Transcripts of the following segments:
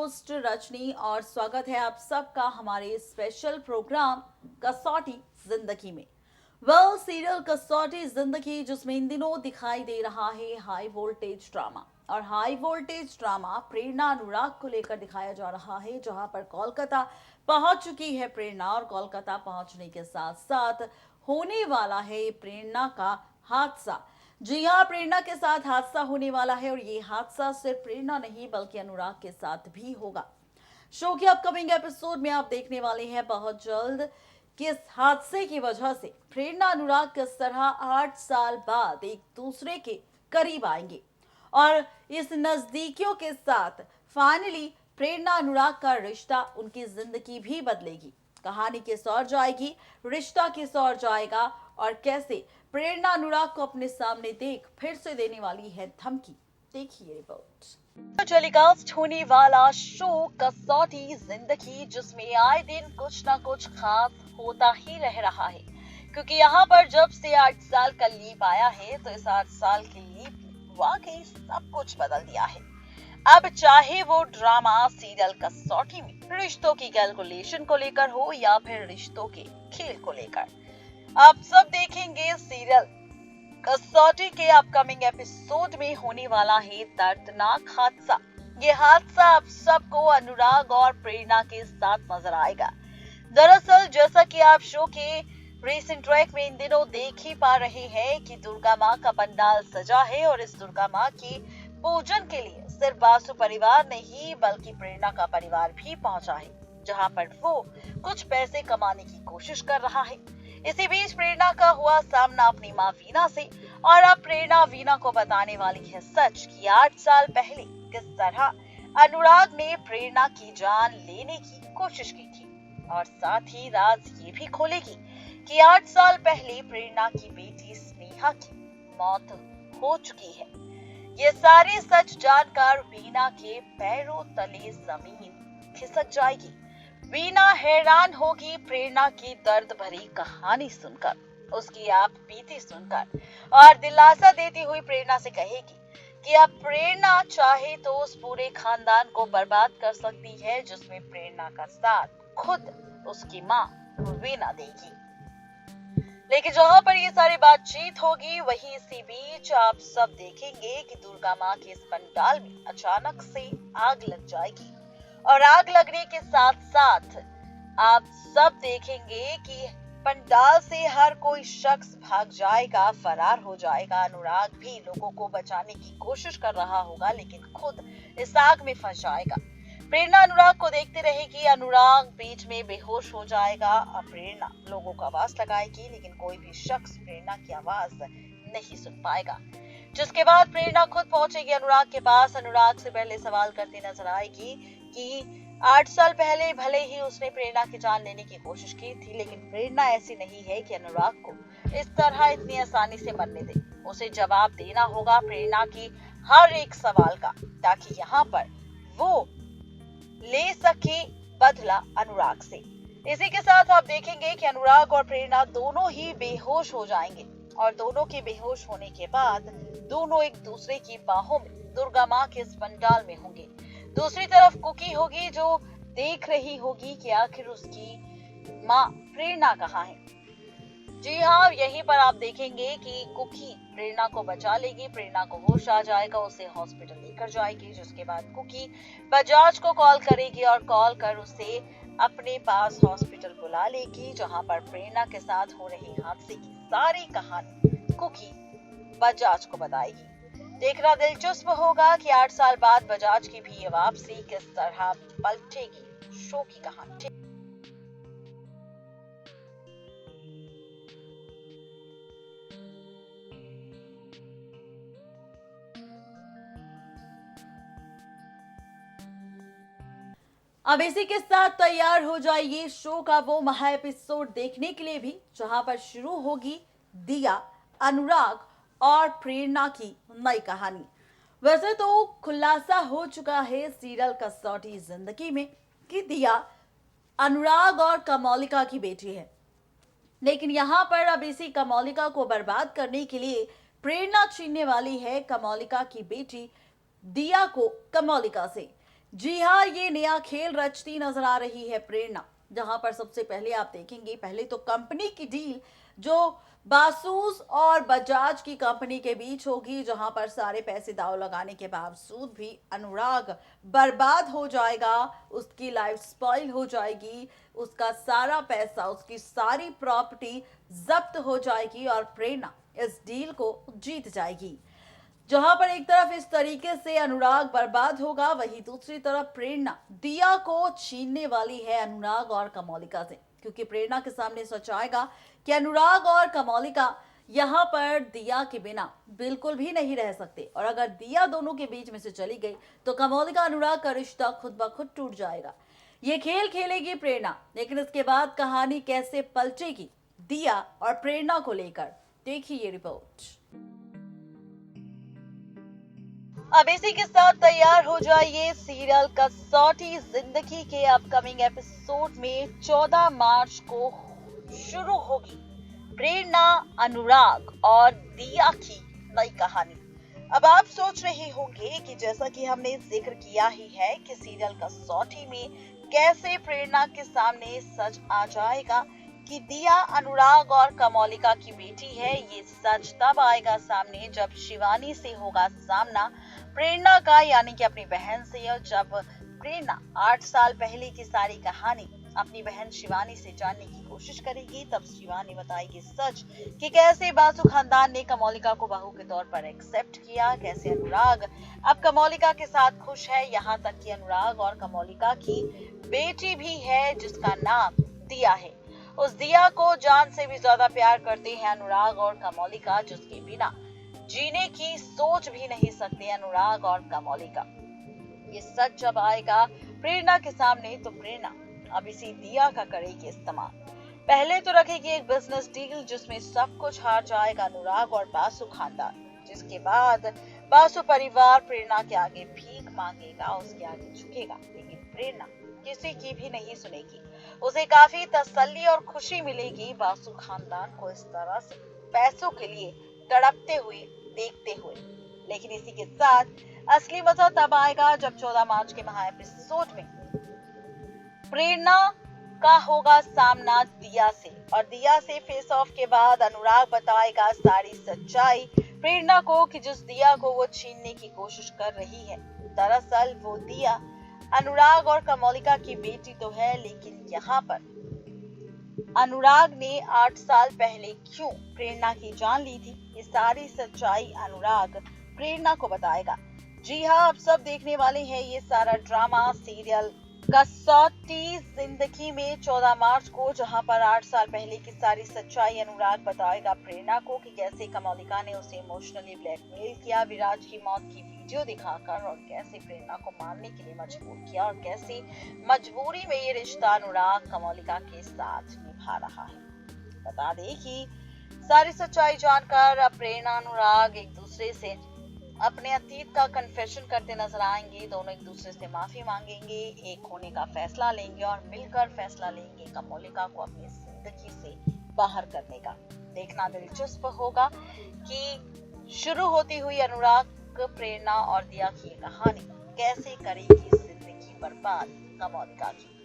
Host Rajni और स्वागत है आप सबका हमारे स्पेशल प्रोग्राम कसौटी जिंदगी में। सीरियल कसौटी जिंदगी जिसमें इन दिनों दिखाई दे रहा है हाई वोल्टेज ड्रामा। और हाई वोल्टेज ड्रामा प्रेरणा अनुराग को लेकर दिखाया जा रहा है, जहां पर कोलकाता पहुंच चुकी है प्रेरणा। और कोलकाता पहुंचने के साथ साथ होने वाला है प्रेरणा का हादसा। जी हाँ, प्रेरणा के साथ हादसा होने वाला है और ये हादसा सिर्फ प्रेरणा नहीं बल्कि अनुराग के साथ भी होगा। शो के अपकमिंग एपिसोड में आप देखने वाले हैं बहुत जल्द कि इस हादसे की वजह से प्रेरणा अनुराग किस तरह 8 साल बाद एक दूसरे के करीब आएंगे और इस नजदीकियों के साथ फाइनली प्रेरणा अनुराग का रिश्ता उनकी जिंदगी भी बदलेगी। कहानी किस ओर जाएगी, रिश्ता किस ओर जाएगा और कैसे प्रेरणा अनुराग को अपने सामने देख फिर से देने वाली है धमकी। देखिए रिपोर्ट। टेलीकास्ट होने वाला शो कसौटी जिंदगी जिसमें आए दिन कुछ ना कुछ खास होता ही रह रहा है, क्योंकि यहाँ पर जब से 8 साल का लीप आया है तो इस 8 साल के लीप ने वाकई सब कुछ बदल दिया है। अब चाहे वो ड्रामा सीरियल कसौटी में रिश्तों की कैलकुलेशन को लेकर हो या फिर रिश्तों के खेल को लेकर, आप सब देखेंगे सीरियल कसौटी के अपकमिंग एपिसोड में होने वाला है दर्दनाक हादसा। ये हादसा आप सबको अनुराग और प्रेरणा के साथ नजर आएगा। दरअसल जैसा कि आप शो के रेसिंग ट्रैक में इन दिनों देख ही पा रहे हैं कि दुर्गा माँ का पंडाल सजा है और इस दुर्गा माँ की पूजन के लिए सिर्फ बासु परिवार नहीं बल्कि प्रेरणा का परिवार भी पहुंचा है, जहां पर वो कुछ पैसे कमाने की कोशिश कर रहा है। इसी बीच प्रेरणा का हुआ सामना अपनी माँ वीना से और अब प्रेरणा वीना को बताने वाली है सच कि 8 साल पहले किस तरह अनुराग ने प्रेरणा की जान लेने की कोशिश की थी और साथ ही राज ये भी खोलेगी कि 8 साल पहले प्रेरणा की बेटी स्नेहा की मौत हो चुकी है। ये सारी सच जानकर वीना के पैरों तले जमीन खिसक जाएगी। वीना हैरान होगी प्रेरणा की दर्द भरी कहानी सुनकर, उसकी आप बीती सुनकर, और दिलासा देती हुई प्रेरणा से कहेगी कि अब प्रेरणा चाहे तो उस पूरे खानदान को बर्बाद कर सकती है जिसमें प्रेरणा का साथ खुद उसकी माँ वीना देगी। लेकिन जहां पर ये सारी बातचीत होगी वहीं इसी बीच आप सब देखेंगे कि दुर्गा माँ के इस पंडाल में अचानक से आग लग जाएगी और आग लगने के साथ साथ आप सब देखेंगे कि पंडाल से हर कोई शख्स भाग जाएगा, फरार हो जाएगा। अनुराग भी लोगों को बचाने की कोशिश कर रहा होगा लेकिन खुद इस आग में फंस जाएगा। प्रेरणा अनुराग को देखते रहेगी, अनुराग बीच में बेहोश हो जाएगा। अब प्रेरणा लोगों को आवाज लगाएगी लेकिन कोई भी शख्स प्रेरणा की आवाज नहीं सुन पाएगा, जिसके बाद प्रेरणा खुद पहुंचेगी अनुराग के पास। अनुराग से पहले सवाल करती नजर आएगी कि 8 साल पहले भले ही उसने प्रेरणा की जान लेने की कोशिश की थी लेकिन प्रेरणा ऐसी नहीं है कि अनुराग को इस तरह इतनी आसानी से मरने दे। उसे जवाब देना होगा प्रेरणा की हर एक सवाल का, ताकि यहाँ पर वो ले सके बदला अनुराग से। इसी के साथ आप देखेंगे कि अनुराग और प्रेरणा दोनों ही बेहोश हो जाएंगे और दोनों के बेहोश होने के बाद दोनों एक दूसरे की बाहों में दुर्गा माँ के इस पंडाल में होंगे। दूसरी तरफ कुकी होगी जो देख रही होगी कि आखिर उसकी माँ प्रेरणा कहाँ है। जी हाँ, यहीं पर आप देखेंगे कि कुकी प्रेरणा को बचा लेगी, प्रेरणा को होश आ जाएगा, उसे हॉस्पिटल लेकर जाएगी, जिसके बाद कुकी बजाज को कॉल करेगी और कॉल कर उसे अपने पास हॉस्पिटल बुला लेगी, जहां पर प्रेरणा के साथ हो रही हादसे की सारी कहानी कुकी बजाज को बताएगी। देखना दिलचस्प होगा कि 8 साल बाद बजाज की भी ये वापसी किस तरह पलटेगी शो की कहानी। अब इसी के साथ तैयार हो जाइए शो का वो महा एपिसोड देखने के लिए भी, जहां पर शुरू होगी दिया, अनुराग और प्रेरणा की नई कहानी। वैसे तो खुलासा हो चुका है सीरियल कसौटी जिंदगी में कि दिया अनुराग और कमौलिका की बेटी है, लेकिन यहाँ पर अब इसी कमौलिका को बर्बाद करने के लिए प्रेरणा छीनने वाली है कमौलिका की बेटी दिया को कमौलिका से। जी हाँ, ये नया खेल रचती नजर आ रही है प्रेरणा। जहां पर सबसे पहले आप देखेंगे, पहले तो कंपनी की डील जो बासूस और बजाज की कंपनी के बीच होगी, जहां पर सारे पैसे दांव लगाने के बावजूद भी अनुराग बर्बाद हो जाएगा, उसकी लाइफ स्पॉइल हो जाएगी, उसका सारा पैसा, उसकी सारी प्रॉपर्टी जब्त हो जाएगी और प्रेरणा इस डील को जीत जाएगी। जहां पर एक तरफ इस तरीके से अनुराग बर्बाद होगा, वहीं दूसरी तरफ प्रेरणा दिया को छीनने वाली है अनुराग और कमौलिका से, क्योंकि प्रेरणा के सामने सच आएगा कि अनुराग और कमौलिका यहाँ पर दिया के बिना बिल्कुल भी नहीं रह सकते, और अगर दिया दोनों के बीच में से चली गई तो कमौलिका अनुराग का रिश्ता खुद ब खुद टूट जाएगा। ये खेल खेलेगी प्रेरणा, लेकिन इसके बाद कहानी कैसे पलटेगी दिया और प्रेरणा को लेकर, देखिए ये रिपोर्ट। अब इसी के साथ तैयार हो जाइए सीरियल कसौटी जिंदगी के अपकमिंग एपिसोड में 14 मार्च को शुरू होगी प्रेरणा, अनुराग और दिया की नई कहानी। अब आप सोच रहे होंगे कि जैसा कि हमने जिक्र किया ही है कि सीरियल कसौटी में कैसे प्रेरणा के सामने सच आ जाएगा कि दिया अनुराग और कमौलिका की बेटी है। ये सच तब आएगा सामने जब शिवानी से होगा सामना प्रेरणा का, यानी कि अपनी बहन से। और जब प्रेरणा 8 साल पहले की सारी कहानी अपनी बहन शिवानी से जानने की कोशिश करेगी, तब शिवानी बताएगी सच कि कैसे बासु खानदान ने कमौलिका को बहू के तौर पर एक्सेप्ट किया, कैसे अनुराग अब कमौलिका के साथ खुश है, यहाँ तक कि अनुराग और कमौलिका की बेटी भी है जिसका नाम दिया है। उस दिया को जान से भी ज्यादा प्यार करते हैं अनुराग और कमौलिका, जिसके बिना जीने की सोच भी नहीं सकते अनुराग और कमौलिका। ये सच जब आएगा प्रेरणा के सामने तो प्रेरणा अब इसी दिया का करेगी इस्तेमाल। पहले तो रखेगी एक बिजनेस डील जिसमें सब कुछ हार जाएगा अनुराग और बासु खानदान, जिसके बाद बासु परिवार प्रेरणा के आगे भीख मांगेगा, उसके आगे झुकेगा, लेकिन प्रेरणा किसी की भी नहीं सुनेगी। उसे काफी तसल्ली और खुशी मिलेगी बासु खानदान को इस तरह से पैसों के लिए तड़पते हुए देखते हुए। लेकिन इसी के साथ असली मजा तब आएगा जब 14 मार्च के महा एपिसोड में प्रेरणा का होगा सामना दिया से, और दिया से फेस ऑफ के बाद अनुराग बताएगा सारी सच्चाई प्रेरणा को कि जिस दिया को वो छीनने की कोशिश कर रही है, दरअसल वो दिया अनुराग और कमौलिका की बेटी तो है, लेकिन यहाँ पर अनुराग ने 8 साल पहले क्यों प्रेरणा की जान ली थी, ये सारी सच्चाई अनुराग प्रेरणा को बताएगा। जी हाँ, आप सब देखने वाले हैं ये सारा ड्रामा सीरियल कसौटी जिंदगी में 14 मार्च को, जहां पर 8 साल पहले की सारी सच्चाई अनुराग बताएगा प्रेरणा को कि कैसे कमौलिका ने उसे इमोशनली ब्लैकमेल किया विराज की मौत की वीडियो दिखाकर, और कैसे प्रेरणा को मारने के लिए मजबूर किया, और कैसे मजबूरी में ये रिश्ता अनुराग कमौलिका के साथ निभा रहा है। बता दें कि सारी सच्चाई जानकर अब प्रेरणा अनुराग एक दूसरे से अपने अतीत का कन्फेशन करते नजर आएंगे। दोनों एक दूसरे से माफी मांगेंगे, एक होने का फैसला लेंगे और मिलकर फैसला लेंगे कमौलिका को अपनी जिंदगी से बाहर करने का। देखना दिलचस्प होगा कि शुरू होती हुई अनुराग, प्रेरणा और दिया की कहानी कैसे करेगी जिंदगी बर्बाद कमौलिका की।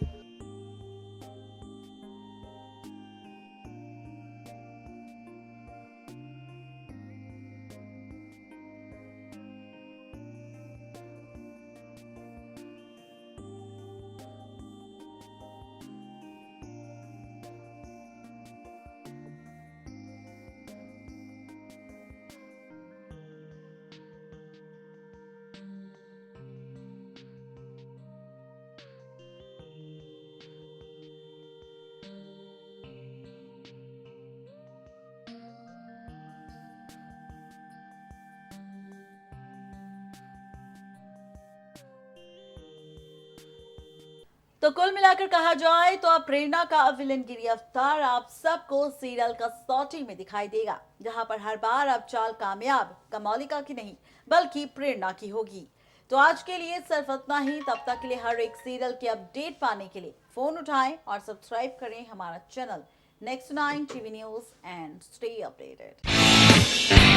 तो कुल मिलाकर कहा जाए तो अब प्रेरणा का विलनगिरी अवतार आप सबको सीरियल कसौटी में दिखाई देगा, जहां पर हर बार अब चाल कामयाब कमौलिका की नहीं बल्कि प्रेरणा की होगी। तो आज के लिए सिर्फ इतना ही। तब तक के लिए हर एक सीरियल की अपडेट पाने के लिए फोन उठाएं और सब्सक्राइब करें हमारा channel next 9 TV news and stay updated.